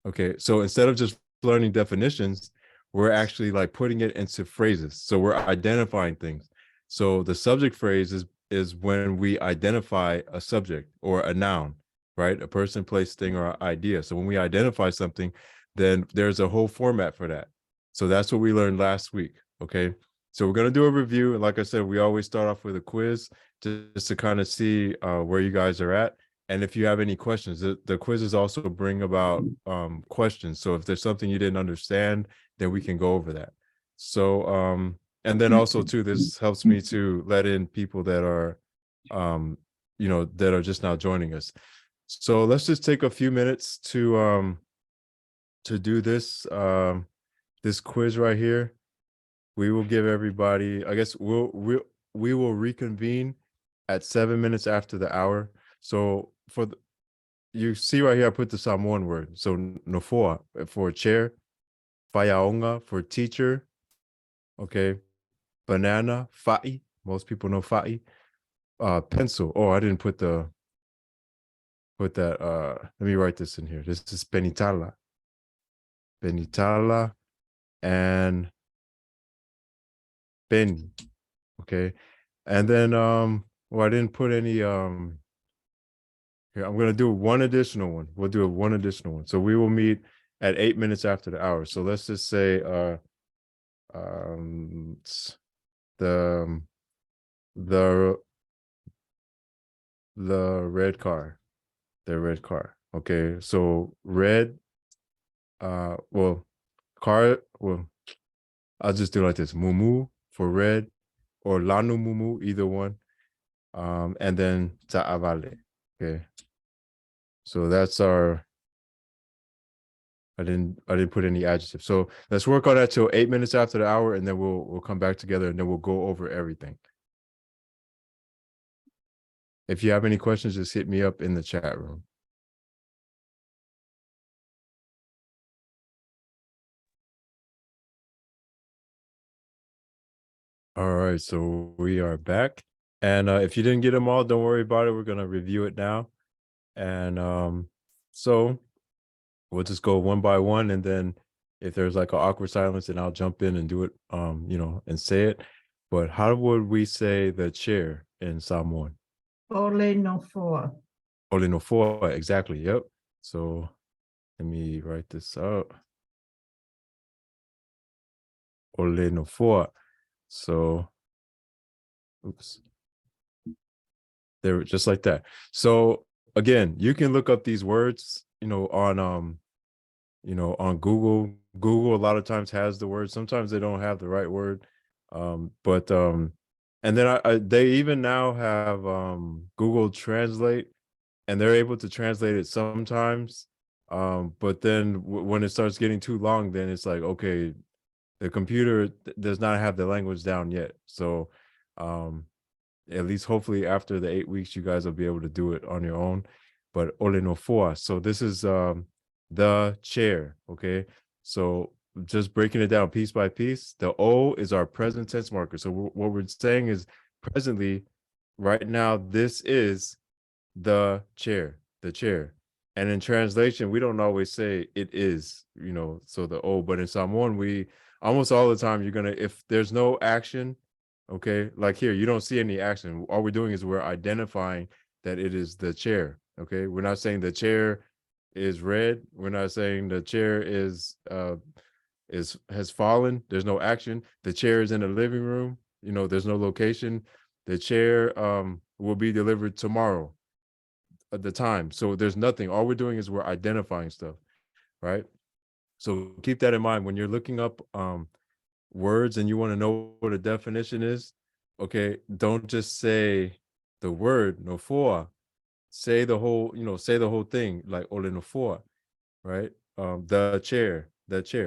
Okay, so instead of just learning definitions, we're actually like putting it into phrases. So we're identifying things. So the subject phrase is when we identify a subject or a noun, right? A person, place, thing, or idea. So when we identify something, then there's a whole format for that. So that's what we learned last week. Okay. So we're gonna do a review. And like I said, we always start off with a quiz just to kind of see where you guys are at. And if you have any questions, the quizzes also bring about questions. So if there's something you didn't understand, then we can go over that. So and then also too, this helps me to let in people that are that are just now joining us. So let's just take a few minutes to do this quiz right here. We will give everybody, I guess we will reconvene at 7 minutes after the hour. So you see right here, I put the Samoan word. So nofoa for chair, fayaonga for teacher, okay, banana, fa'i. Most people know fa'i. Pencil. Oh, I didn't put that. Let me write this in here. This is penitala, and beni. Okay, and then well, I didn't put any here, I'm gonna do one additional one. We'll do one additional one. So we will meet at 8 minutes after the hour. So let's just say the the red car. The red car. Okay. So red well car well I'll just do it like this. Mumu for red or lanu mumu, either one. And then ta'avale. Okay. So that's our I didn't put any adjectives. So let's work on that till 8 minutes after the hour, and then we'll come back together and then we'll go over everything. If you have any questions, just hit me up in the chat room. All right, so we are back. And if you didn't get them all, don't worry about it. We're gonna review it now. And so we'll just go one by one, and then if there's like an awkward silence, then I'll jump in and do it and say it. But how would we say the chair in Samoan? Ole no foa. Ole no foa, exactly. Yep. So let me write this out. Ole no foa. So, oops. There, just like that. So again, you can look up these words, on Google. Google a lot of times has the word. Sometimes they don't have the right word. But and then they even now have Google Translate, and they're able to translate it sometimes. But then when it starts getting too long, then it's like, okay, the computer does not have the language down yet. So at least hopefully after the 8 weeks, you guys will be able to do it on your own. But ole no foa. So this is the chair. Okay. So just breaking it down piece by piece, the O is our present tense marker. So what we're saying is presently, right now, this is the chair, the chair. And in translation, we don't always say it is, so the O, but in Samoan, we almost all the time, if there's no action, okay, like here, you don't see any action. All we're doing is we're identifying that it is the chair, okay? We're not saying the chair is red. We're not saying the chair has fallen. There's no action. The chair is in the living room. There's no location. The chair will be delivered tomorrow at the time. So there's nothing. All we're doing is we're identifying stuff, right? So keep that in mind when you're looking up words and you want to know what a definition is. Okay, don't just say the word no foa. Say the whole thing, like ole no foa, right? The chair.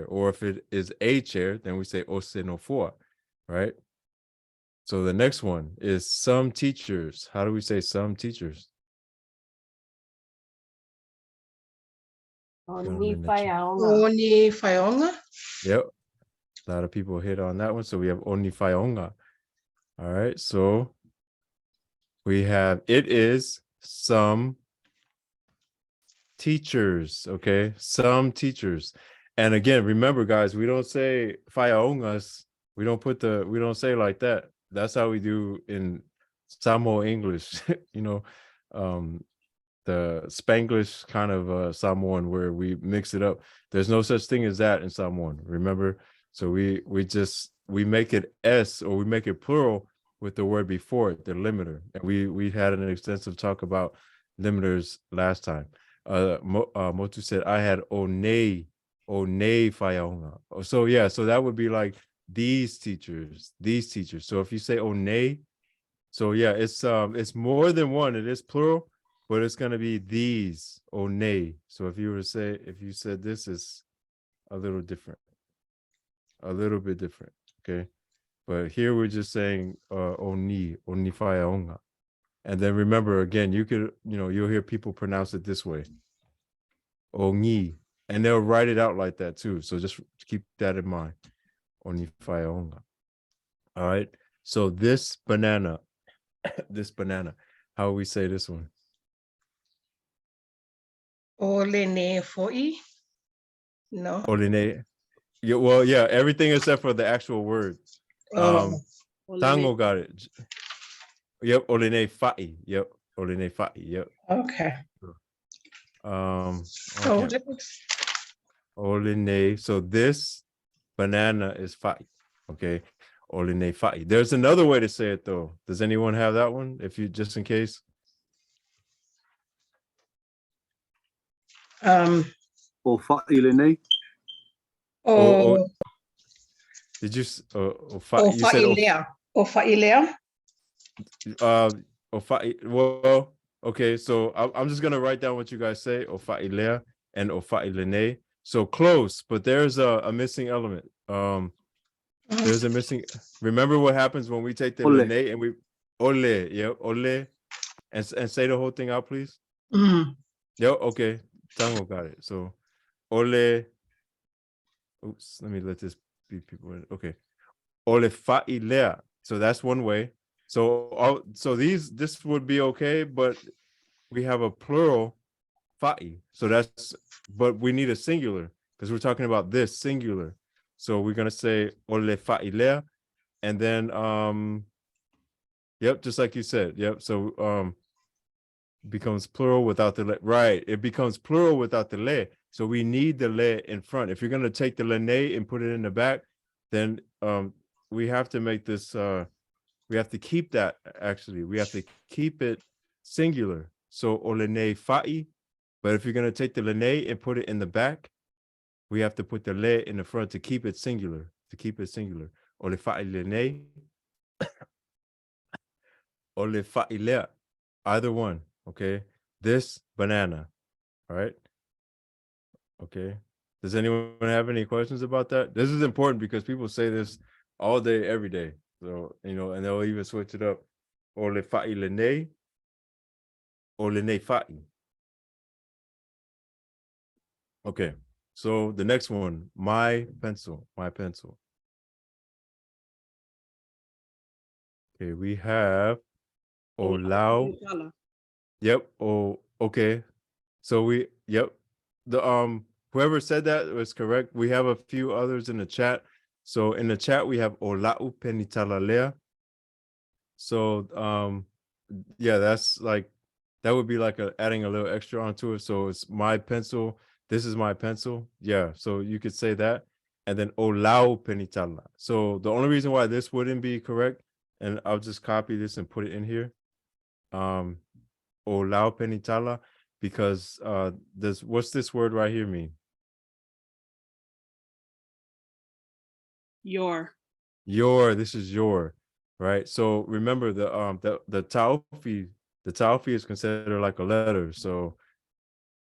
Or if it is a chair, then we say ose no foa, right? So the next one is some teachers. How do we say some teachers? Oni faionga. Yep. A lot of people hit on that one. So we have oni faionga. All right. So we have it is some teachers, okay? Some teachers. And again, remember, guys, we don't say fayaongas. We don't say like that. That's how we do in Samoan English, you know, the Spanglish kind of Samoan where we mix it up. There's no such thing as that in Samoan, remember? So we make it S, or we make it plural with the word before it, the limiter. And we had an extensive talk about limiters last time. Motu said I had one fayaonga. So yeah, so that would be like these teachers. So if you say one, so yeah, it's more than one. It is plural, but it's gonna be these one. So if you said this is a little different, a little bit different, okay? But here we're just saying oni fayaonga. And then remember, again, you'll hear people pronounce it this way, ongi, and they'll write it out like that too. So just keep that in mind, oni fayaonga. All right. So this banana, how we say this one? Olene foi. No. Oline. Yeah, well, yeah, everything except for the actual word. Tango got it. Yep, oline fa'i. Yep, oline fa'i. Yep. Okay. Okay. Oline. So this banana is fa'i. Okay. Oline fa'i. There's another way to say it though. Does anyone have that one? If you just in case. Or fa'i. Oh, did you? You said Ofa'ilea. Well, okay. So I'm just gonna write down what you guys say. Ofa'ilea and ofa'ilene. So close, but there's a missing element. There's a missing. Remember what happens when we take the lene and we ole, yeah, ole, and say the whole thing out, please. Yep. Okay. Tango got it. So ole. Oops. Let me let this be people. Okay. Ole fa'ilea. So that's one way. So this would be okay, but we have a plural fa'i. So but we need a singular because we're talking about this singular. So we're gonna say ole fa'ilea, and then yep, just like you said. Yep. So becomes plural without the le. Right. It becomes plural without the le. So we need the le in front. If you're gonna take the lene and put it in the back, then we have to make this we have to keep that actually. We have to keep it singular. So olene fa'i. But if you're gonna take the lene and put it in the back, we have to put the le in the front to keep it singular. Ole fa'i lene. Ole fa'ilea. Either one. Okay. This banana. All right. Okay. Does anyone have any questions about that? This is important because people say this all day, every day. So, and they'll even switch it up. Ole fa'i lene, olene fa'i. Okay. So the next one, my pencil. Okay, we have olau. Yep. Oh, okay. So the whoever said that was correct. We have a few others in the chat. So in the chat we have olau penitalalea. So yeah, that's like that would be like adding a little extra onto it. So it's my pencil. This is my pencil. Yeah. So you could say that. And then olau penitala. So the only reason why this wouldn't be correct, and I'll just copy this and put it in here. Olau penitala, because what's this word right here mean? Your. This is your, right? So remember the taufi, is considered like a letter. So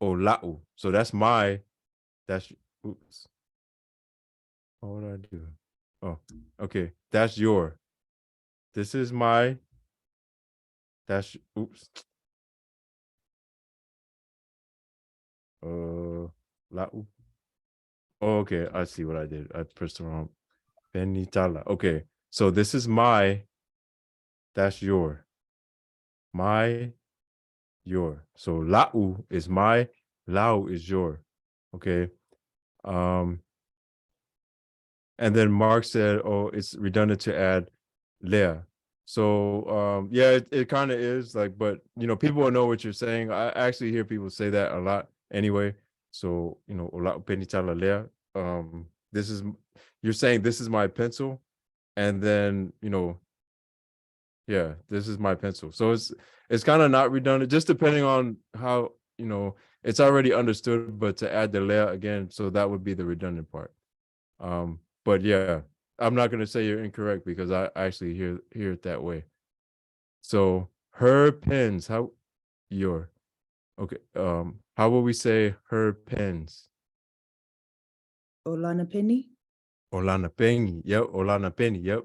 olau. So that's oops. What did I do? Oh, okay. That's your. This is my. That's oops. Lau. Oh, okay, I see what I did. I pressed the wrong. Benitala. Okay, so this is my. That's your. My. Your. So lau is my. Lau is your. Okay. And then Mark said, oh, it's redundant to add Lea. So yeah, it kind of is like, but people will know what you're saying. I actually hear people say that a lot anyway. So, Ola penitala Lea. This is, you're saying this is my pencil, and then yeah, this is my pencil. So it's kind of not redundant, just depending on how it's already understood, but to add the Lea again, so that would be the redundant part. But yeah, I'm not going to say you're incorrect because I actually hear it that way. So her pens, how your okay, how will we say her pens? Olana Penny. Olana Penny. Yep, Olana Penny. Yep.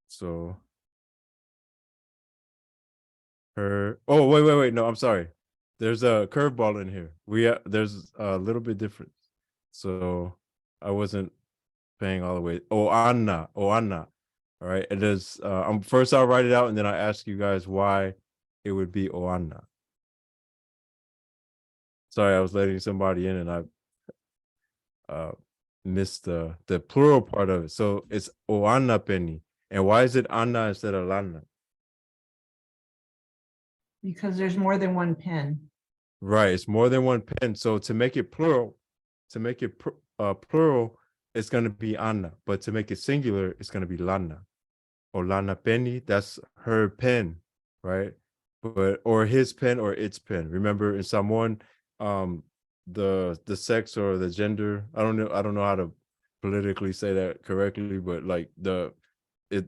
So her, oh wait, no, I'm sorry. There's a curveball in here. There's a little bit different. So I wasn't paying all the way. Oana. All right. It is first I'll write it out and then I ask you guys why it would be Oana. Sorry, I was letting somebody in and I missed the plural part of it. So it's Oana Penny. And why is it Anna instead of Lana? Because there's more than one pen. Right, it's more than one pen. So to make it plural, plural, it's going to be Anna. But to make it singular, it's going to be Lana. Or Lana Penny, that's her pen, right? But or his pen or its pen. Remember in Samoan, the sex or the gender, I don't know how to politically say that correctly, but like the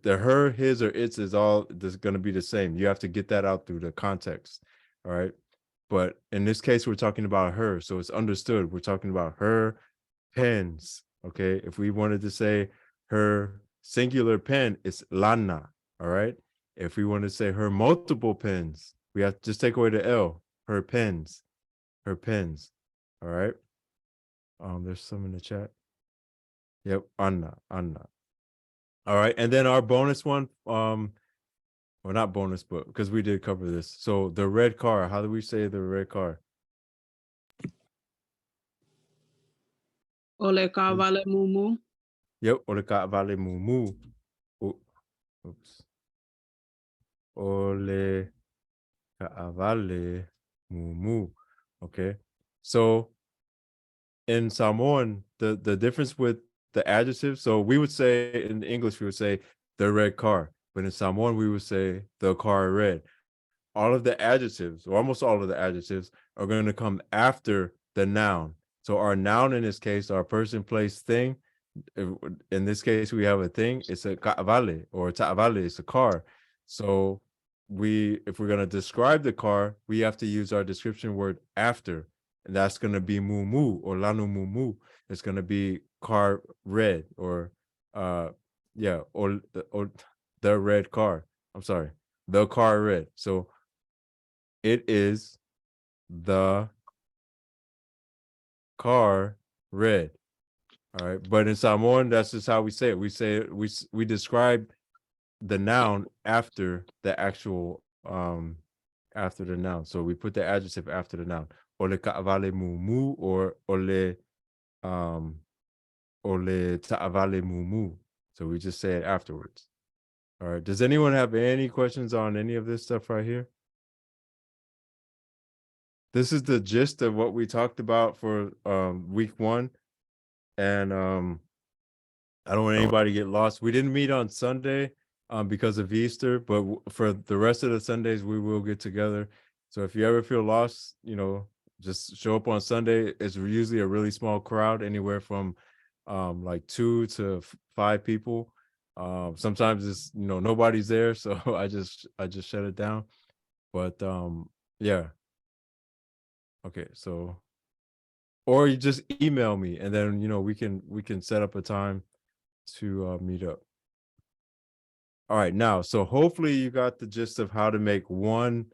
her, his, or its is all going to be the same. You have to get that out through the context, all right? But in this case, we're talking about her, so it's understood. We're talking about her pens, okay? If we wanted to say her singular pen, it's Lana, all right? If we want to say her multiple pens, we have to just take away the L, her pens, all right? There's some in the chat. Yep, Anna. All right, and then our bonus one, well, not bonus, but because we did cover this. So the red car, how do we say the red car? Ole ka vale mumu. Yep, ole ka vale mumu. Oops. Ole ka vale mumu. Okay, so in Samoan, the difference with the adjectives, so we would say in English, we would say the red car, but in Samoan, we would say the car red. All of the adjectives, or almost all of the adjectives, are going to come after the noun. So our noun in this case, our person, place, thing. In this case, we have a thing. It's a ka'avale or ta'avale. It's a car. So if we're going to describe the car, we have to use our description word after, and that's going to be mumu or lanu mumu. It's going to be car red or yeah, or the red car. I'm sorry, the car red. So it is the car red. All right. But in Samoan, that's just how we say it. We say it, we describe the noun after the actual after the noun. So we put the adjective after the noun. Ole ka'avale mumu or ole ta'avale mumu. So we just say it afterwards. All right. Does anyone have any questions on any of this stuff right here? This is the gist of what we talked about for week 1. And I don't want anybody to get lost. We didn't meet on Sunday because of Easter, but for the rest of the Sundays, we will get together. So if you ever feel lost, just show up on Sunday. It's usually a really small crowd, anywhere from like 2 to 5 people. Sometimes it's nobody's there, so I just shut it down. But yeah. Okay, so or you just email me and then we can set up a time to meet up. All right, now so hopefully you got the gist of how to make one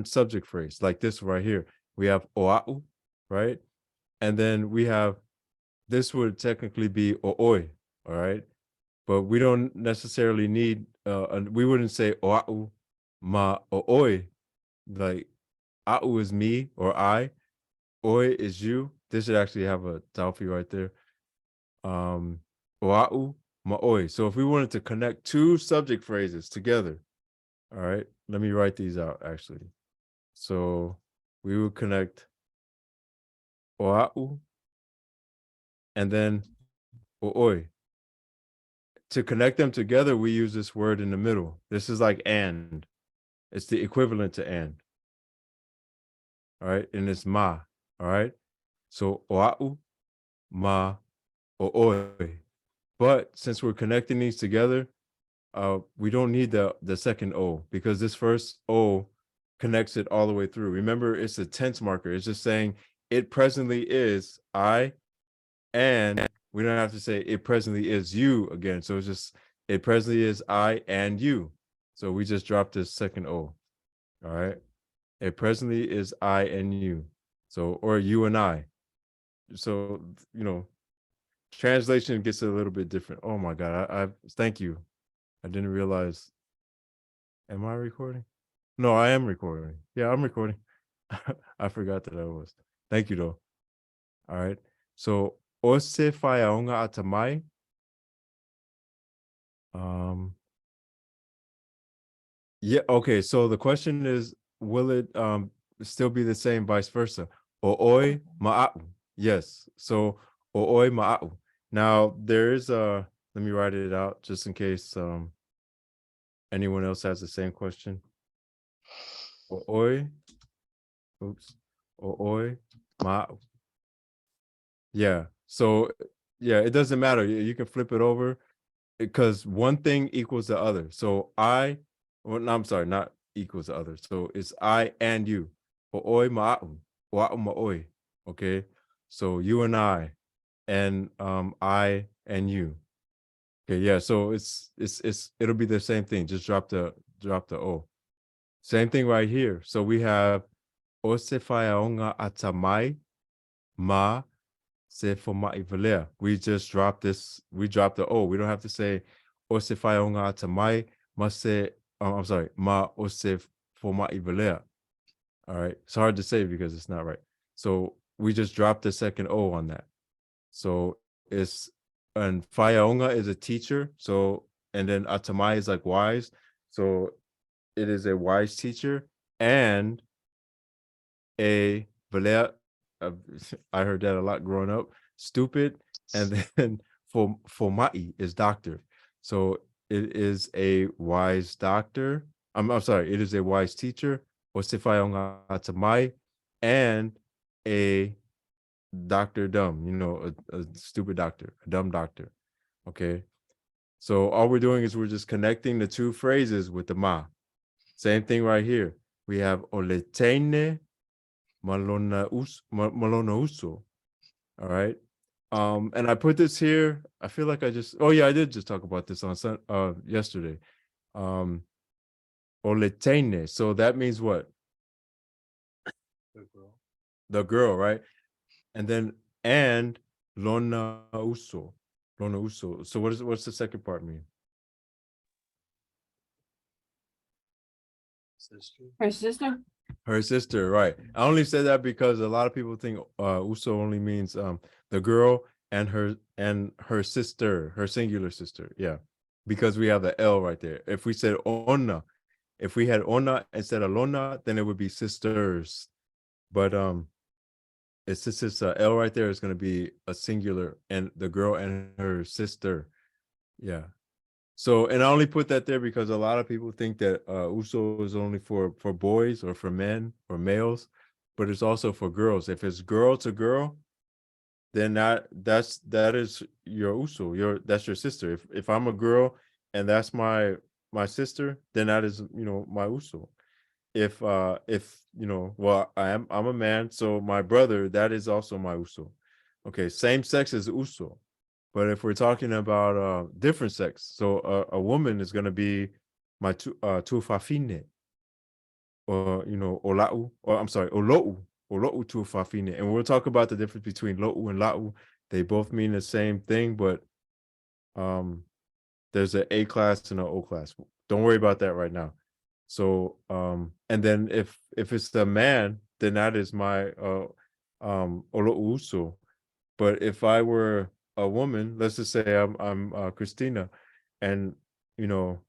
subject phrase like this right here. We have oa'u, right? And then we have, this would technically be o'oi, all right? But we don't necessarily need we wouldn't say oa'u ma o'oi, like A'u is me or I. Oi is you. This should actually have a Taufi right there. Oa'u, ma'oi. So if we wanted to connect two subject phrases together, all right, let me write these out actually. So we would connect oa'u and then o'oi. To connect them together, we use this word in the middle. This is like and. It's the equivalent to and. All right, and it's ma. All right. So oa'u, ma, o'oi. But since we're connecting these together, we don't need the second O because this first O connects it all the way through. Remember, it's a tense marker. It's just saying it presently is I, and we don't have to say it presently is you again. So it's just it presently is I and you. So we just dropped this second O. All right. It presently is I and you. So or you and I. So translation gets a little bit different. Oh my God. I thank you. I didn't realize. Am I recording? No, I am recording. Yeah, I'm recording. I forgot that I was. Thank you though. All right. So ose whaiaonga atamai. Yeah, okay. So the question is, will it still be the same vice versa? O'oi ma'au. Yes. So o'oi ma'au. Now there is let me write it out just in case anyone else has the same question. O'oi. Oops. O'oi ma'au. Yeah. So yeah, it doesn't matter. You can flip it over because one thing equals the other. So well, no, I'm sorry, not equals the other. So it's I and you. O'oi ma'au. Wa'u ma'oi. Okay. So you and I and I and you. Okay, yeah. So it'll be the same thing. Just drop the O. Same thing right here. So we have ose whaiaonga atamai ma se forma'i velea. We just dropped this. We dropped the O. We don't have to say ose whaiaonga atamai ma se. I'm sorry, ma ose forma'i velea. All right, it's hard to say because it's not right. So we just dropped the second O on that. So it's and whaiaonga is a teacher. So and then atamai is like wise. So it is a wise teacher and a velea. I heard that a lot growing up. Stupid, and then for mai is doctor. So it is a wise doctor. I'm sorry. It is a wise teacher. Mai, and a doctor dumb. A stupid doctor, a dumb doctor. Okay. So all we're doing is we're just connecting the two phrases with the ma. Same thing right here. We have oletene malona uso. All right. And I put this here. I feel like I did just talk about this on yesterday. Oletene. So that means what? The girl, right? And then and lona uso. Lona uso. So what's the second part mean? Her sister? Her sister, right. I only said that because a lot of people think uso only means the girl and her sister, her singular sister. Yeah. Because we have the L right there. If we said ona, if we had ona instead of lona, then it would be sisters. But it's just this L right there is going to be a singular and the girl and her sister. Yeah. So, and I only put that there because a lot of people think that uso is only for boys or for men or males, but it's also for girls. If it's girl to girl, then that is your uso. That's your sister. If I'm a girl and that's my sister, then that is my uso. If well, I'm a man, so my brother, that is also my uso. Okay, same sex is uso. But if we're talking about different sex, so a woman is going to be my tuafafine, or olau, or I'm sorry, olou tuafafine. And we'll talk about the difference between lo'u and la'u. They both mean the same thing, but there's an A class and an O class. Don't worry about that right now. So and then if it's the man, then that is my Olo'uso. But if I were a woman, let's just say I'm Christina, and you know,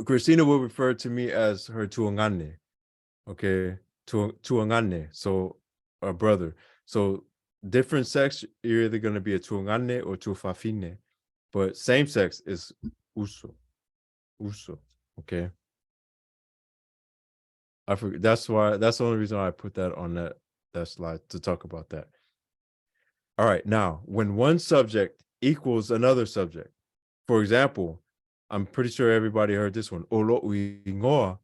Christina will refer to me as her tuangane, okay, tuangane, so a brother. So different sex, you're either going to be a tuangane or tuafafine, but same sex is uso, okay. I forget. That's the only reason why I put that on that slide to talk about that. All right, now when one subject equals another subject, for example, I'm pretty sure everybody heard this one, olo'uingoa,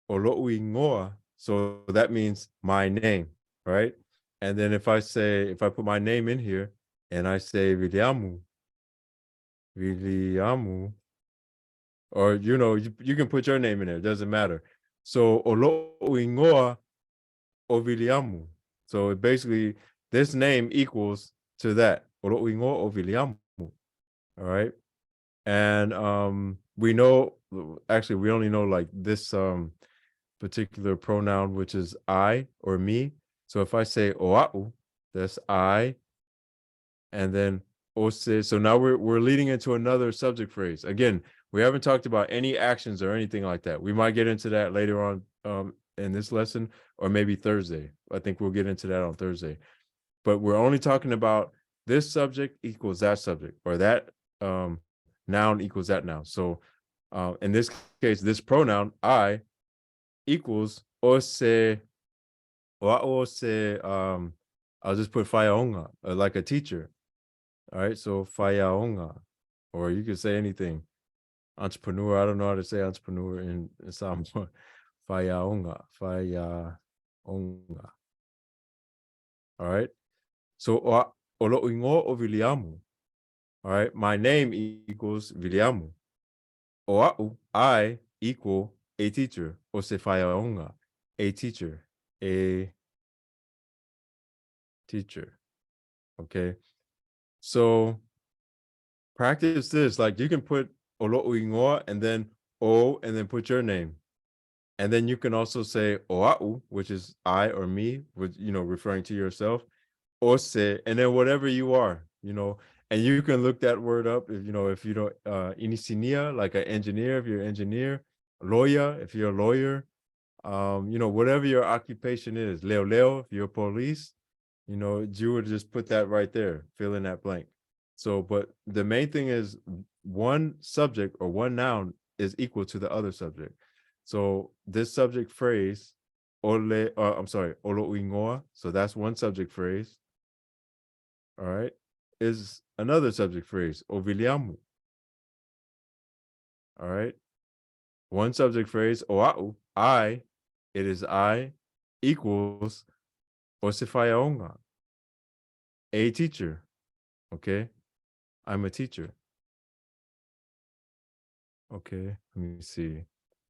olo'uingoa. So that means my name, right? And then if I put my name in here and I say Viliamu, or you can put your name in there, it doesn't matter. So olo'uingoa o Viliamu. So basically this name equals to that. Olo'uingoa o Viliamu. All right. And we know, actually we only know like this particular pronoun, which is I or me. So if I say oa'u, that's I, and then ose. So now we're leading into another subject phrase. Again, we haven't talked about any actions or anything like that. We might get into that later on in this lesson, or maybe Thursday. I think we'll get into that on Thursday. But we're only talking about this subject equals that subject, or that noun equals that noun. So in this case, this pronoun I equals ose, or ose, I'll just put fayaonga, like a teacher. All right, so fayaonga, or you could say anything. Entrepreneur, I don't know how to say entrepreneur in Samoan. Fayaonga. All right, so olo'ingo o Viliamu. All right, my name equals Viliamu. Oa'u, I equal a teacher. O se fayaonga, a teacher, a teacher. Okay, so practice this. Like you can put olo'ingoa and then o and then put your name. And then you can also say oa'u, which is I or me, with referring to yourself, ose, and then whatever you are, and you can look that word up if you don't inisinia, like an engineer, if you're an engineer, lawyer, if you're a lawyer, whatever your occupation is, leo, if you're police, you would just put that right there, fill in that blank. So, but the main thing is one subject or one noun is equal to the other subject. So this subject phrase, olo'ingoa, so that's one subject phrase. All right, is another subject phrase, oviliamu. All right, one subject phrase, oa'u, I, it is I, equals osifayaonga, a teacher. Okay, I'm a teacher. Okay, let me see.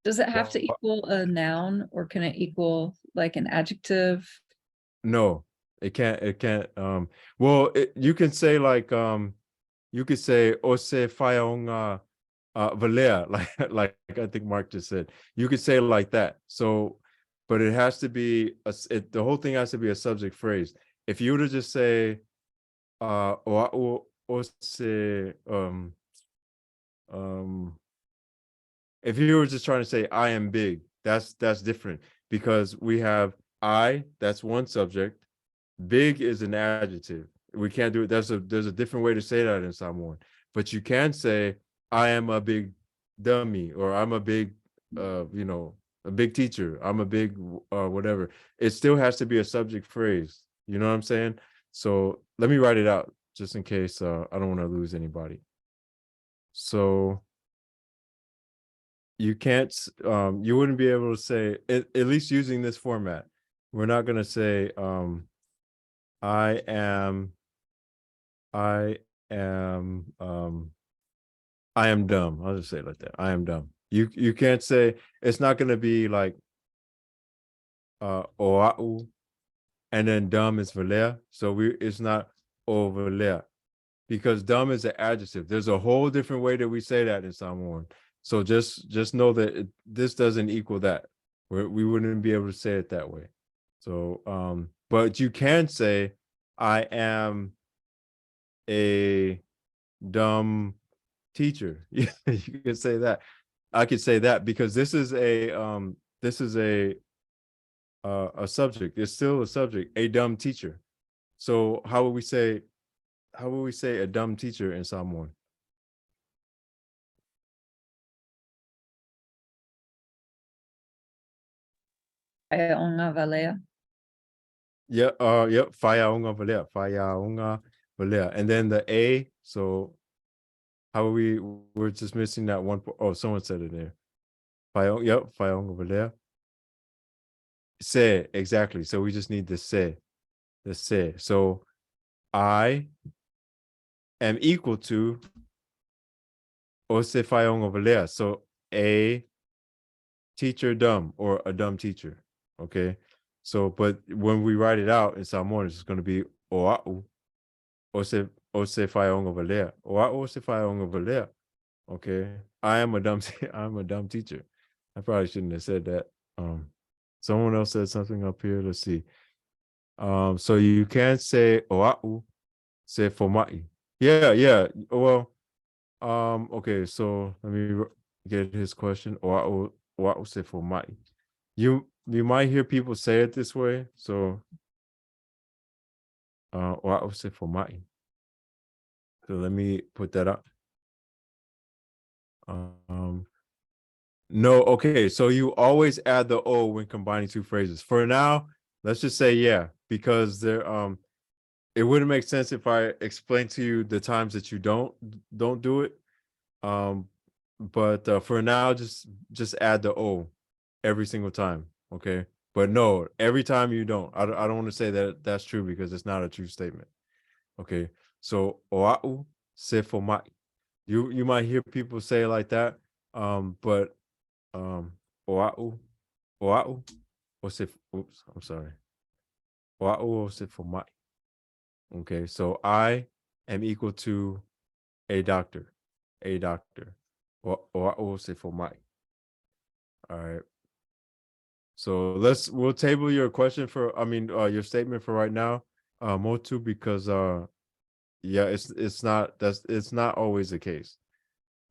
Does it have to equal a noun, or can it equal like an adjective? No, it can't. Well, you can say like you could say ose fayaonga valea, like I think Mark just said. You could say it like that. So, but it has to be the whole thing has to be a subject phrase. If you were to just say ose if you were just trying to say I am big, that's different, because we have I, that's one subject. Big is an adjective. We can't do it. There's a different way to say that in Samoan. But you can say I am a big dummy, or I'm a big a big teacher. I'm a big whatever. It still has to be a subject phrase. You know what I'm saying? So let me write it out just in case I don't want to lose anybody. So you can't you wouldn't be able to say, at least using this format, we're not going to say I am dumb. I'll just say it like that. I am dumb. You can't say, it's not going to be like oa'u and then dumb is velea. So it's not o velea, because dumb is an adjective. There's a whole different way that we say that in Samoan. So just know that this doesn't equal that. We wouldn't be able to say it that way. So, but you can say, I am a dumb teacher. Yeah, you can say that. I could say that because this is a subject. It's still a subject, a dumb teacher. So how would we say a dumb teacher in Samoan? Aonga valea. Yeah, yep, whaiaunga valea, whaiaunga valea. And then the A, so how we're just missing that one. Oh, someone said it there. Yep, whaiaunga valea. Se, exactly. So we just need the se. So I am equal to ose whaiaunga valea. So a teacher dumb or a dumb teacher. Okay. So, but when we write it out in Samoan, it's going to be oa'u, ose whaiaunga valea. Oa'u ose whaiaunga valea. Okay. I'm a dumb teacher. I probably shouldn't have said that. Someone else said something up here. Let's see. So you can say oa'u se fomai. Yeah. Well, okay, so let me get his question. Oa'u se fomai. You might hear people say it this way. So oa'u se fomai. So let me put that up. No, okay. So you always add the O when combining two phrases. For now, let's just say yeah, because it wouldn't make sense if I explain to you the times that you don't do it. But for now, just add the O every single time. Okay. But no, every time you don't. I don't want to say that that's true because it's not a true statement. Okay. So oa'u se fomai. You might hear people say it like that. But oa'u o se, oops, I'm sorry. Oa'u o se fomai. Okay, so I am equal to a doctor. Oa'u o se fomai. All right. So we'll table your question your statement for right now, Motu, because yeah, it's not always the case.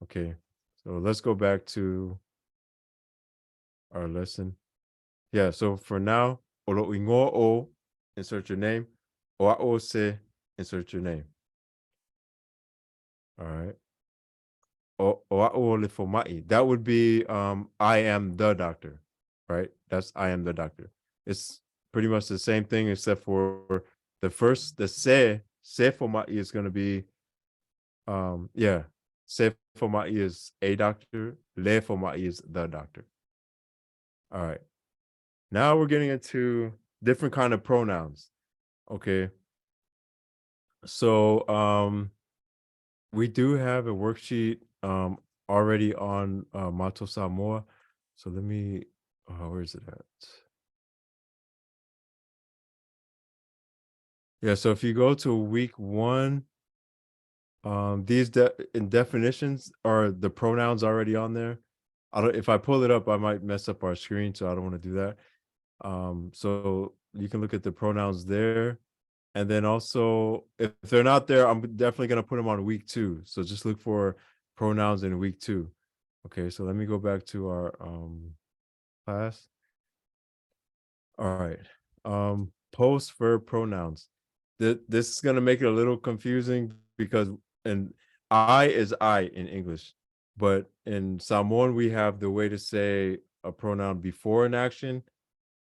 Okay. So let's go back to our lesson. Yeah, so for now, olo'ingo o, insert your name. Oa'u se, insert your name. All right. Oa'u o le fomai. That would be I am the doctor, right? That's I am the doctor. It's pretty much the same thing except for the se fomai is going to be yeah, se fomai is a doctor, le fomai is the doctor. All right. Now we're getting into different kind of pronouns. Okay. So we do have a worksheet already on Mato Samoa. So let me where is it at? Yeah, so if you go to week 1, these in definitions are the pronouns already on there. If I pull it up, I might mess up our screen, so I don't want to do that. So you can look at the pronouns there. And then also, if they're not there, I'm definitely going to put them on week 2. So just look for pronouns in week 2. Okay, so let me go back to our class. All right. Post verb pronouns. This is going to make it a little confusing because I is I in English, but in Samoan we have the way to say a pronoun before an action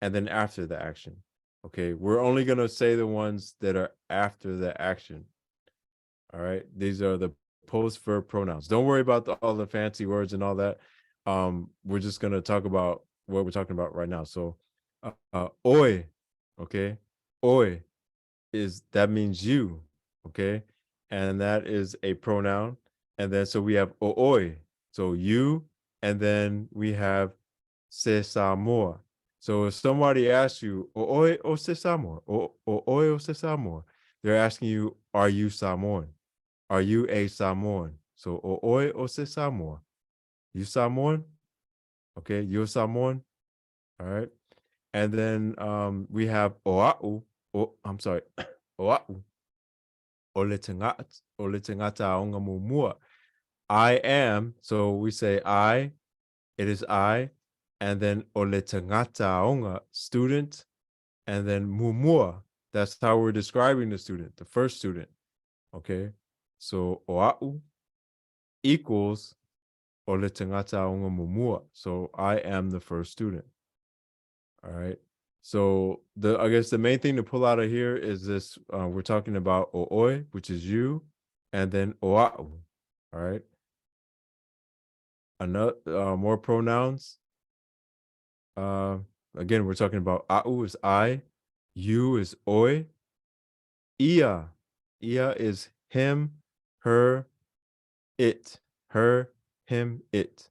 and then after the action. Okay, we're only going to say the ones that are after the action. All right, these are the post verb pronouns. Don't worry about all the fancy words and all that. We're just going to talk about what we're talking about right now. So oi, okay, oi that means you, okay, and that is a pronoun. And then so we have oi, so you, and then we have se Samoa. So if somebody asks you, oi o se Samoa, oi o se Samoa, they're asking you, are you Samoan? Are you a Samoan? So oi o se Samoa. You Samoan? Okay, you're Samoan. All right. And then we have Oa'u. Oh, I'm sorry. Oa'u. Ole tangata aonga mumua. I am. So we say I. It is I. And then ole tangata aonga, student. And then mumua. That's how we're describing the student, the first student. Okay. So Oa'u equals ole tangata aonga mumua. So I am the first student. All right. So I guess the main thing to pull out of here is this. We're talking about o'oi, which is you, and then oa'u. All right. Another more pronouns. Again, we're talking about a'u is I, you is oi, ia. Ia is him, her, it, her, him, it.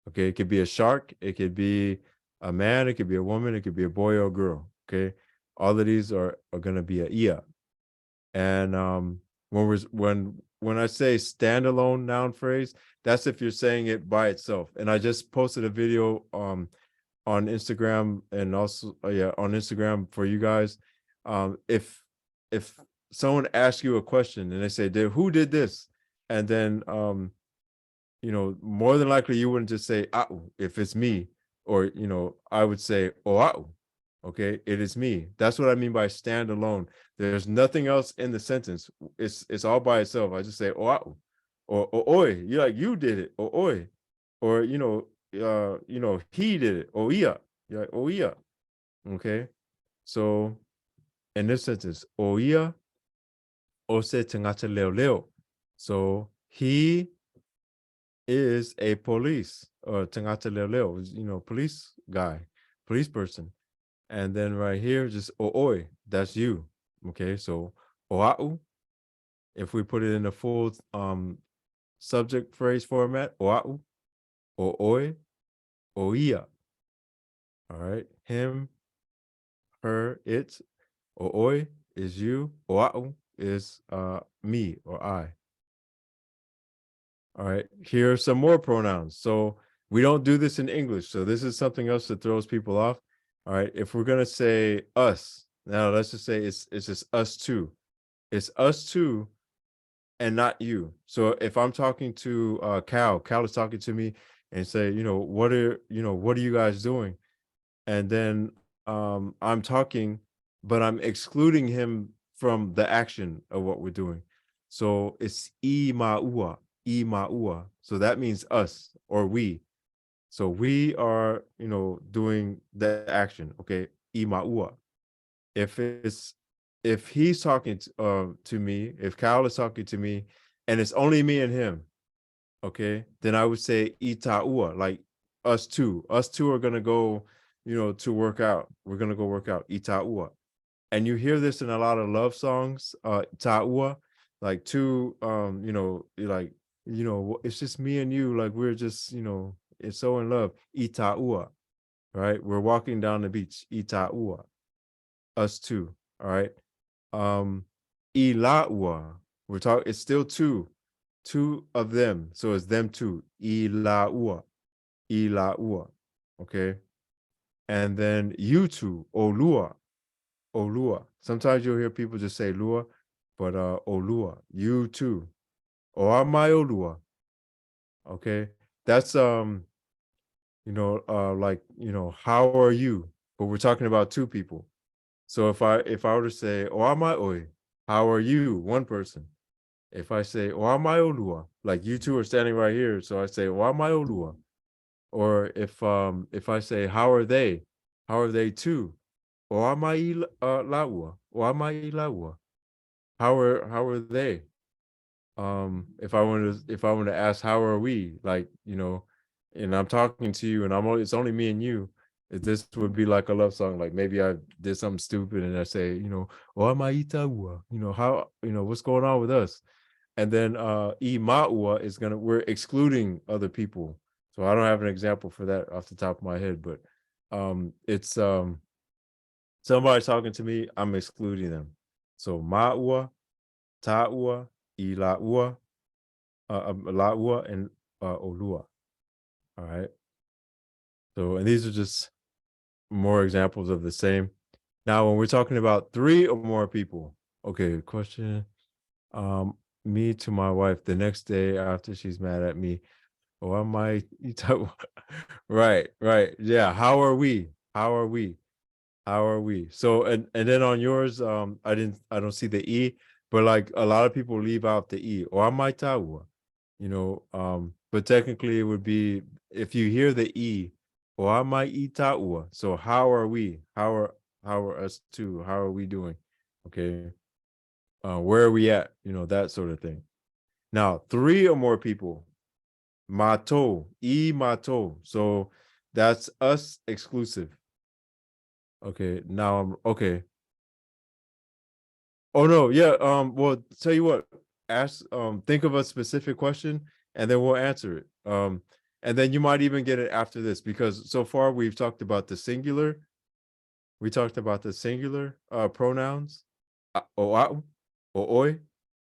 Okay, it could be a shark, it could be a man, it could be a woman, it could be a boy or a girl. Okay, all of these are going to be a ia. And when I say standalone noun phrase, that's if you're saying it by itself. And I just posted a video on Instagram and also on Instagram for you guys. If someone asks you a question and they say, who did this? And then more than likely you wouldn't just say a'u if it's me, or I would say o'a'u. Okay, it is me. That's what I mean by standalone. There's nothing else in the sentence. It's all by itself. I just say o'a'u or oi. You're like, you did it, or oi, or he did it, or ia. You're like, oh ia. Okay, so in this sentence, o ia ose tangata leo leo. So he is a police, or tangata leo leo, police guy, police person. And then right here, just o'oi, that's you. Okay, so oa'u, if we put it in a full subject phrase format, oa'u, o'oi, oia. All right, him, her, it, o'oi is you, oa'u is me or I. All right, here are some more pronouns. So we don't do this in English, so this is something else that throws people off. All right, if we're gonna say us, now let's just say it's just us two. It's us two and not you. So if I'm talking to Cal is talking to me and say, what are you guys doing? And then I'm talking, but I'm excluding him from the action of what we're doing. So it's I ma'ua. So that means us or we. So we are, doing the action. Okay, I ma'ua. If he's talking to me, if Kyle is talking to me, and it's only me and him, okay, then I would say ita'ua, like us two. Us two are gonna go, to work out. We're gonna go work out. Ita'ua. And you hear this in a lot of love songs, ta'ua, like two, like, it's just me and you, like we're just, it's so in love. Ita'ua, right? We're walking down the beach. Ita'ua. Us two, all right. Ila'ua. We're talking, it's still two of them. So it's them two. Ila'ua. Okay. And then you two, olua. Sometimes you'll hear people just say lua, but olua, you too. Or my olua. Okay. That's how are you? But we're talking about two people. So if I were to say o my oi, how are you? One person. If I say o my olua, like you two are standing right here, so I say o my olua. Or if I say how are they? How are they too? O my laua, o my laua. How are they? If I want to ask how are we, like, and I'm talking to you and it's only me and you, this would be like a love song. Like maybe I did something stupid and I say, oh my itaua, how, what's going on with us? And then I ma'ua is we're excluding other people. So I don't have an example for that off the top of my head, but it's somebody talking to me, I'm excluding them. So ma'ua, ta'ua, ila'ua, la'ua, and olua. All right. So, and these are just more examples of the same. Now, when we're talking about 3 or more people, okay, question. Me to my wife the next day after she's mad at me. Oh, I might right, right. Yeah. How are we? How are we? How are we? So and then on yours, I don't see the E, but like a lot of people leave out the E. Or I might tawa, but technically it would be if you hear the E, or I might eat tawa. So how are we? How are us two? How are we doing? Okay. Where are we at? That sort of thing. Now, 3 or more people, mato, e mato. So that's us exclusive. Okay, now I'm okay. Oh no, yeah. Well, tell you what, think of a specific question and then we'll answer it. And then you might even get it after this because so far we've talked about the singular. We talked about the singular pronouns. Oau, ooi,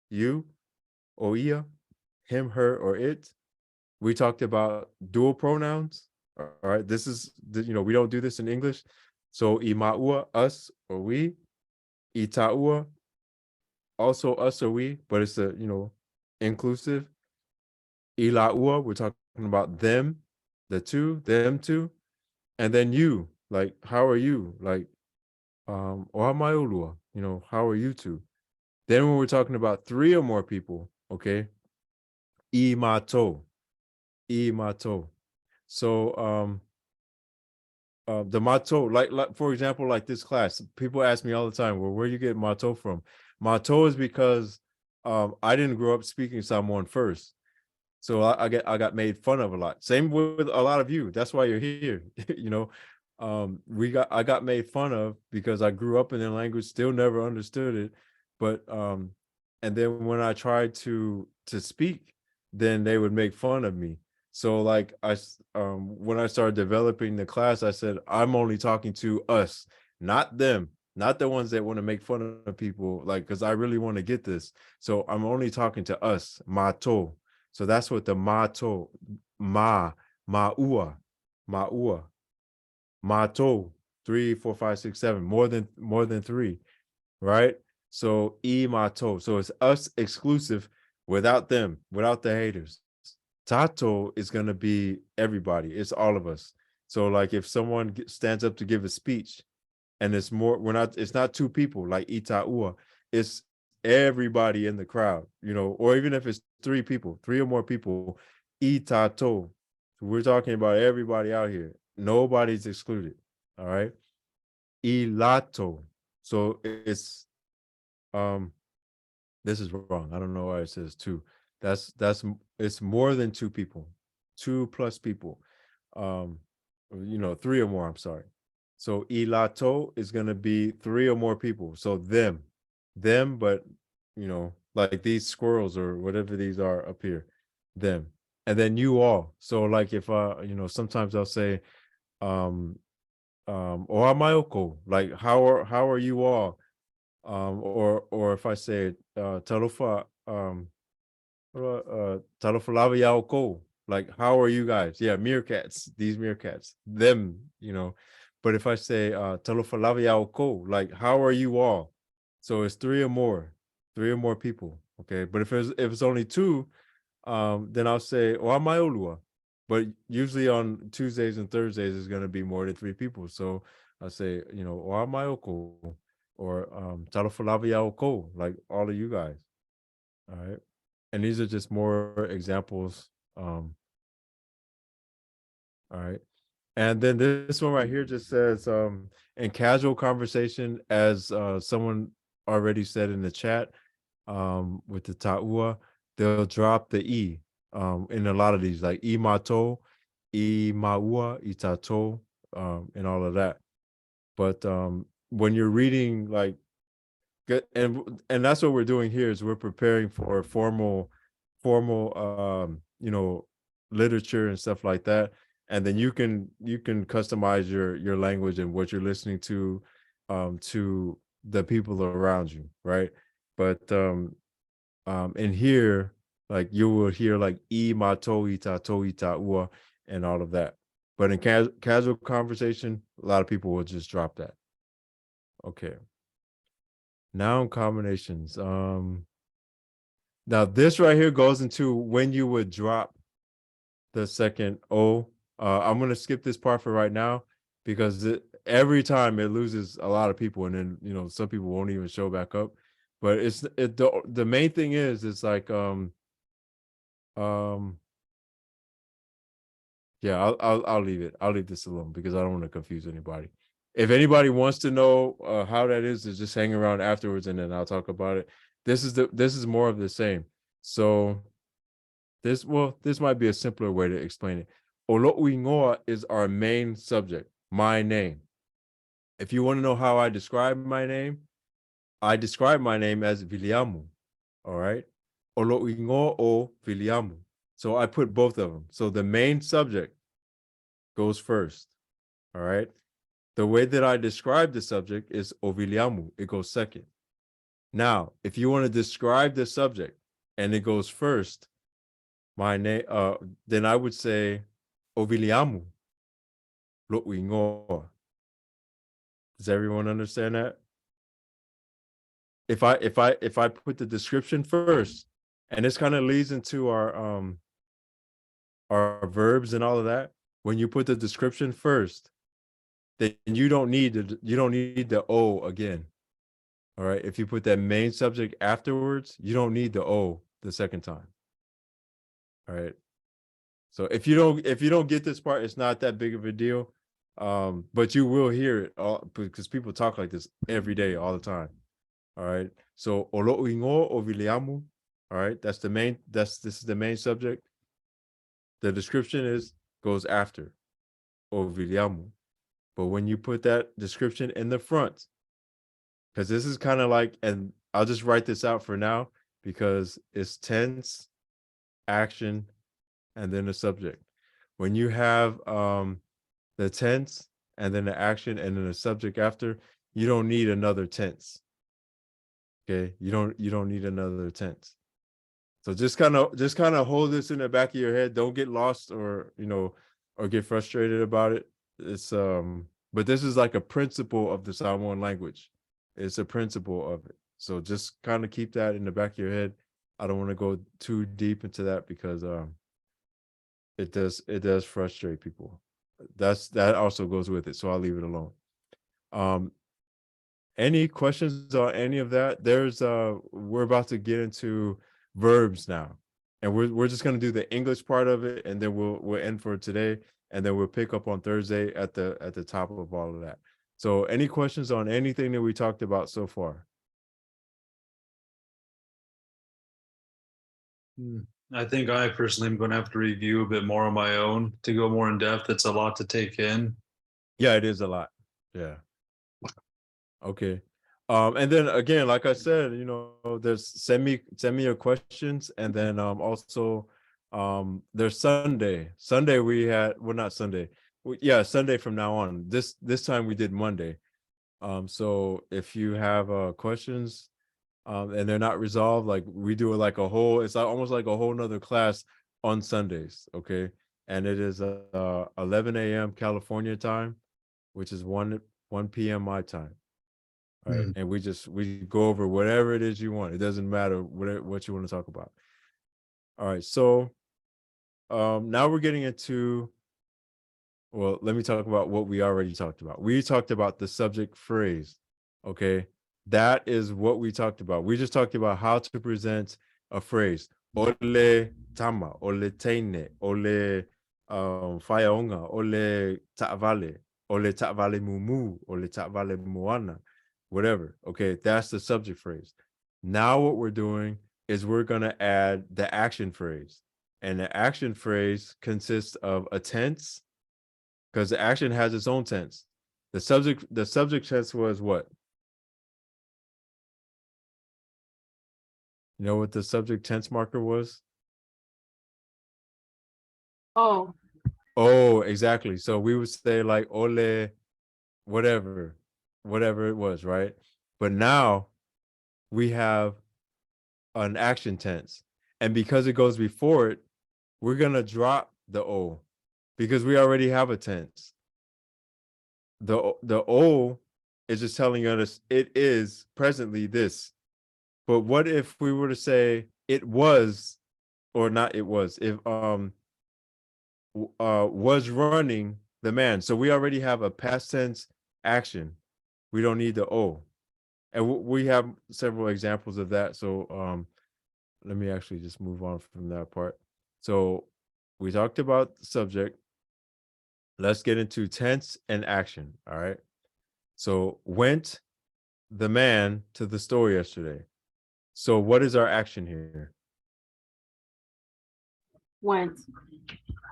you, oia, him, her, or it. We talked about dual pronouns. All right, this is we don't do this in English. So imaua, us or we, itaua, also us or we, but it's a inclusive. Ilaua, we're talking about them, them two, and then you, like how are you? Like ohamaiolua, how are you two? Then when we're talking about 3 or more people, okay, imato, imato. So the motto, like for example, like this class, people ask me all the time, well, where you get motto from? Motto is because I didn't grow up speaking Samoan first. So I got made fun of a lot. Same with a lot of you. That's why you're here. I got made fun of because I grew up in their language, still never understood it. But and then when I tried to speak, then they would make fun of me. So like when I started developing the class, I said I'm only talking to us, not them, not the ones that want to make fun of people, like because I really want to get this. So I'm only talking to us, mato. So that's what the mato, maua, mato, 3, 4, 5, 6, 7, more than 3, right? So mato. So it's us exclusive without them, without the haters. Tato is going to be everybody. It's all of us. So like if someone stands up to give a speech and it's not 2 people like itaua, it's everybody in the crowd, or even if it's 3 people, 3 or more people, itato. We're talking about everybody out here. Nobody's excluded. All right. Ilato. So it's this is wrong. I don't know why it says 2. It's more than 2 people. 2 plus people. 3 or more, I'm sorry. So ilato is going to be 3 or more people. So them, but like these squirrels or whatever these are up here, them. And then you all. So like if sometimes I'll say ohamayoko, like how are you all? Or if I say talofa talofalava yaoko, like how are you guys? Yeah, meerkats, these meerkats, them, But if I say talofalava yaoko, like how are you all? So it's 3 or more people. Okay, but if it's only 2, then I'll say oamaolua. But usually on Tuesdays and Thursdays is going to be more than 3 people. So I say, oamaoko or talofalava yaoko, like all of you guys. All right. And these are just more examples. All right. And then this one right here just says, in casual conversation, as someone already said in the chat, with the ta'ua, they'll drop the E in a lot of these, like imato, imaua, itato, and all of that. But when you're reading, like, and that's what we're doing here is we're preparing for formal literature and stuff like that, and then you can customize your language and what you're listening to the people around you, right? But in here, like you will hear like I mato ita to ita ua, and all of that. But in casual conversation, a lot of people will just drop that. Okay. Noun combinations. Now this right here goes into when you would drop the second O. I'm gonna skip this part for right now because every time it loses a lot of people, and then some people won't even show back up. But the main thing is it's like yeah, I'll leave it. I'll leave this alone because I don't want to confuse anybody. If anybody wants to know how that is just hang around afterwards, and then I'll talk about it. This is more of the same. So this might be a simpler way to explain it. Olo'uingoa is our main subject, my name. If you want to know how I describe my name, I describe my name as Viliamu. All right. Olo'uingoa o Viliamu. So I put both of them. So the main subject goes first. All right. The way that I describe the subject is Oviliamu. It goes second. Now, if you want to describe the subject and it goes first, my name, then I would say Oviliamu Lo'uingoa. Does everyone understand that? If I put the description first, and this kind of leads into our verbs and all of that. When you put the description first, then you don't need the O again. All right. If you put that main subject afterwards, you don't need the O the second time. All right. So if you don't get this part, it's not that big of a deal. But you will hear it all because people talk like this every day, all the time. All right. So Olo'uingo o Viliamu. All right. This is the main subject. The description goes after o Viliamu. But when you put that description in the front, because this is kind of like, and I'll just write this out for now because it's tense, action, and then the subject. When you have the tense and then the action and then the subject after, you don't need another tense. Okay, you don't need another tense. So just kind of hold this in the back of your head. Don't get lost or get frustrated about it. It's but this is like a principle of the Samoan language. It's a principle of it. So just kind of keep that in the back of your head. I don't want to go too deep into that because it does frustrate people. That also goes with it. So I'll leave it alone. Any questions on any of that? We're about to get into verbs now. And we're just gonna do the English part of it, and then we'll end for today, and then we'll pick up on Thursday at the top of all of that. So any questions on anything that we talked about so far? I think I personally am going to have to review a bit more on my own to go more in depth. It's a lot to take in. Yeah, it is a lot. Yeah. Okay. And then again, like I said, there's send me your questions, and then also there's Sunday. Sunday we had not Sunday. Sunday from now on. This time we did Monday. So if you have questions and they're not resolved, like we do it like it's almost like a whole nother class on Sundays. Okay. And it is 11 a.m. California time, which is 1 p.m. my time. All right. And we go over whatever it is you want. It doesn't matter what you want to talk about. All right. So now we're getting into, well, let me talk about what we already talked about. We talked about the subject phrase. Okay. That is what we talked about. We just talked about how to present a phrase. Ole tama, ole teine, ole fayaonga, ole ta'vale, ole ta'vale mumu, ole ta'vale muana. Whatever. Okay, that's the subject phrase. Now what we're doing is we're going to add the action phrase. And the action phrase consists of a tense, because the action has its own tense. The subject tense was what? You know what the subject tense marker was? Oh, Oh, exactly. So we would say like ole, whatever it was, right? But now we have an action tense. And because it goes before it, we're going to drop the O. because we already have a tense. The O is just telling us it is presently this. But what if we were to say it was, or not it was, if was running the man. So we already have a past tense action. We don't need the O. And we have several examples of that. So let me actually just move on from that part. So we talked about the subject. Let's get into tense and action. All right. So went the man to the store yesterday. So what is our action here? Went.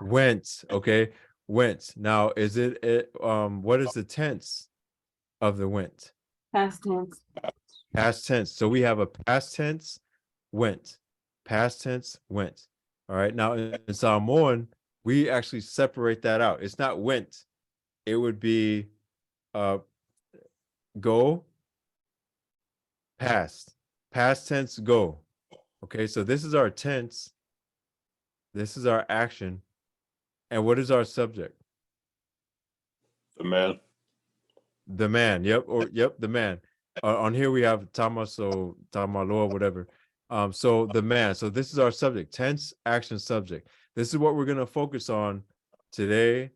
Went. Okay. Went. Now, is it what is the tense of the went? Past tense. Past tense. So we have a past tense went. Past tense went. All right. Now in Samoan, we actually separate that out. It's not went. It would be go, past. Past tense go. Okay, so this is our tense. This is our action. And what is our subject? The man. The man. Yep. Yep, the man. On here we have tamaso, tamalo, whatever. So the man. So this is our subject. Tense, action, subject. This is what we're gonna focus on today,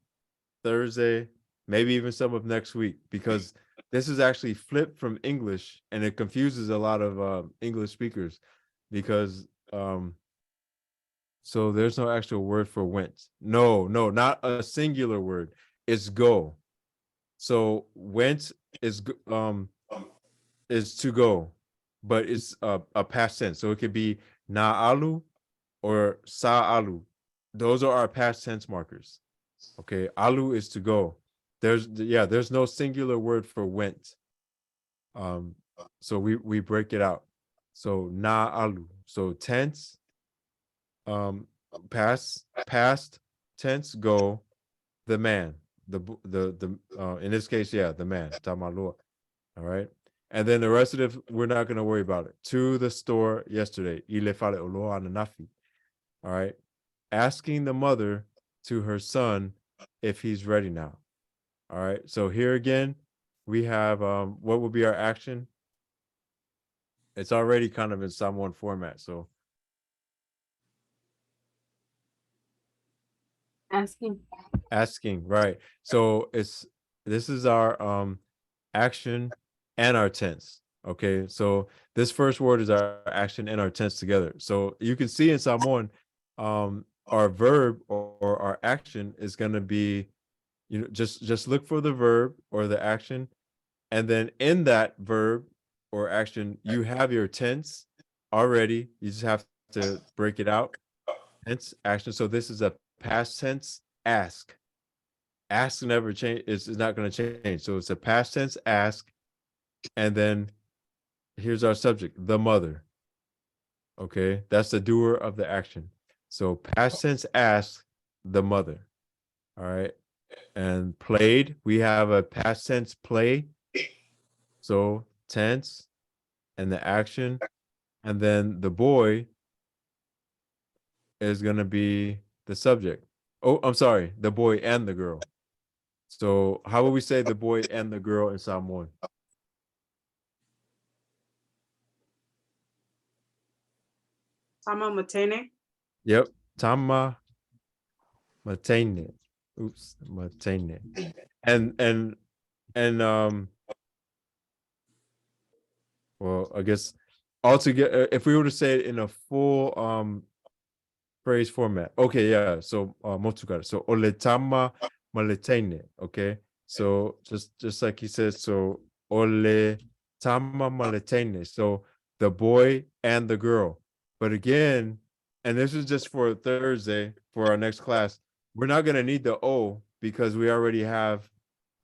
Thursday, maybe even some of next week, because this is actually flipped from English, and it confuses a lot of English speakers, because so there's no actual word for went. No, not a singular word. It's go. So went is to go, but it's a past tense. So it could be na'alu or sa'alu. Those are our past tense markers. Okay, alu is to go. There's no singular word for went. So we break it out. So na'alu. So tense, past tense go, the man, the in this case, the man, tamalua. All right. And then the rest of it, we're not going to worry about it. To the store yesterday. All right. Asking the mother to her son if he's ready now. All right. So here again, we have what will be our action? It's already kind of in Samoan format. So asking, right. So this is our action and our tense. Okay, so this first word is our action and our tense together. So you can see in Samoan, our verb or our action is going to be, just look for the verb or the action, and then in that verb or action, you have your tense already. You just have to break it out. Tense, action. So this is a past tense ask. Ask never change. It's not going to change. So it's a past tense ask, and then here's our subject, the mother. Okay, that's the doer of the action. So past tense ask, the mother. All right, and played, we have a past tense play. So tense and the action, and then the boy is going to be the subject. Oh, I'm sorry, the boy and the girl. So how would we say the boy and the girl in Samoan? Tama matene. Yep, tama matene. Oops, matene. And well, I guess altogether, if we were to say it in a full phrase format. Okay, yeah. So motsugara. So oletama maletene. Okay. So just like he says, so ole tama maletene. So the boy and the girl. But again, and this is just for Thursday for our next class, we're not gonna need the O, because we already have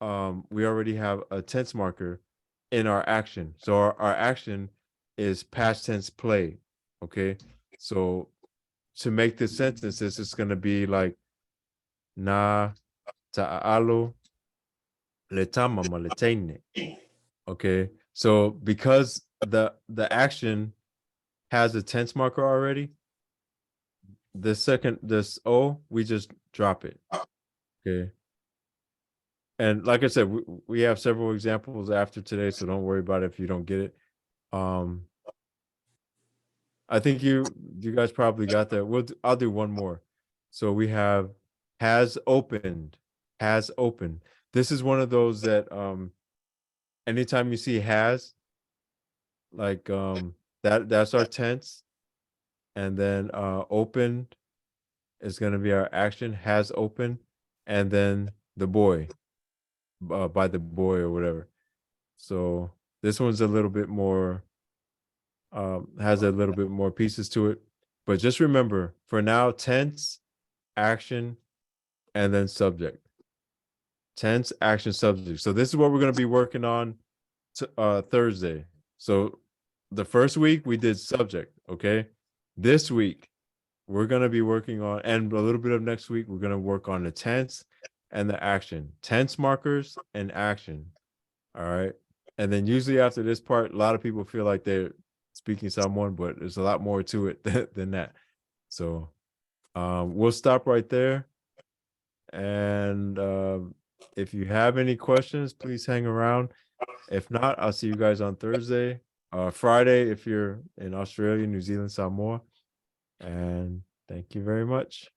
a tense marker in our action. So our action is past tense play. Okay. So to make this sentence, it's just going to be like na ta'alo letama maletene. Okay, so because the action has a tense marker already, this O, we just drop it. Okay. And like I said, we have several examples after today, so don't worry about it if you don't get it. I think you guys probably got that. I'll do one more. So we have has opened, has opened. This is one of those that anytime you see has, like that's our tense, and then opened is going to be our action, has opened, and then the boy, by the boy or whatever. So this one's a little bit more, has a little bit more pieces to it. But just remember, for now, tense, action, and then subject. Tense, action, subject. So this is what we're going to be working on Thursday. So the first week we did subject, okay? This week we're going to be working on, and a little bit of next week, we're going to work on the tense and the action. Tense markers and action. All right. And then usually after this part, a lot of people feel like they're speaking Samoan, but there's a lot more to it than that. So we'll stop right there. And if you have any questions, please hang around. If not, I'll see you guys on Thursday, Friday, if you're in Australia, New Zealand, Samoa. And thank you very much.